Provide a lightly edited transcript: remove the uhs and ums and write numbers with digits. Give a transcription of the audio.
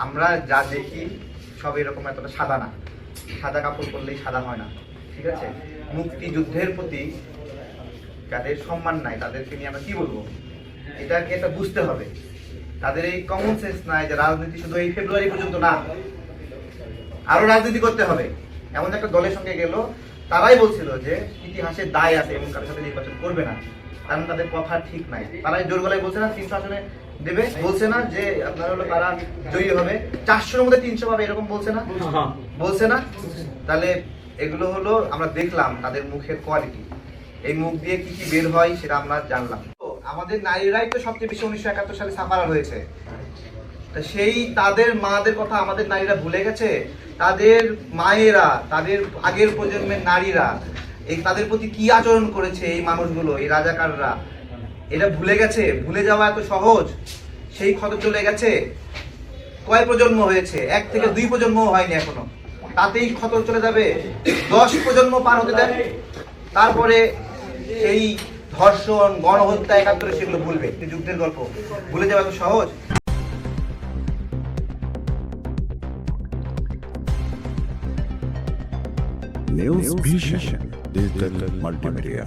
আমরা যা দেখি সব এরকম এতটা সাদা না, সাদা কাপড় পরলেই সাদা হয় না, ঠিক আছে? মুক্তিযুদ্ধের প্রতি যাদের সম্মান নাই তাদেরকে নিয়ে আমরা কি বলবো? এটাকে এটা বুঝতে হবে। তাদের এই কমন সেন্স নাই যে রাজনীতি শুধু এই ফেব্রুয়ারি পর্যন্ত না, আরো রাজনীতি করতে হবে। এমন একটা দলের সঙ্গে গেল, তারাই বলছিল যে ইতিহাসের দায় আছে এবং কারোর সাথে নির্বাচন করবে না, কারণ তাদের কথা ঠিক নাই। তারাই জোর গলায় বলছে না 300 আসনে দেবে, বলছে না যে আপনার হলো তারা জয়ী হবে 400-এর মধ্যে 300 পাবে, এরকম বলছে না? বলছে না? তাহলে এগুলো হলো আমরা দেখলাম তাদের মুখের কোয়ালিটি, এই মুখ দিয়ে কি কি বের হয় সেটা আমরা জানলাম। আমাদের নারীরাই তো সবচেয়ে বেশি 1971 সালে সাফারার হয়েছে। তা সেই তাদের মাদের কথা আমাদের নারীরা ভুলে গেছে? তাদের মায়েরা, তাদের আগের প্রজন্মের নারীরা এই তাদের প্রতি কি আচরণ করেছে এই মানুষগুলো, এই রাজাকাররা, এটা ভুলে গেছে? ভুলে যাওয়া এত সহজ? সেই ক্ষত চলে গেছে। কয় প্রজন্ম হয়েছে? 1 থেকে 2 প্রজন্ম হয়নি এখনো, তাতেই ক্ষত চলে যাবে। 10 প্রজন্ম পার হতে দেন, তারপরে সেই ধর্ষণ, গণহত্যা, 71 সেগুলো ভুলবে। যুদ্ধের গল্প ভুলে যাওয়া এত সহজ? News Vision Digital Multimedia.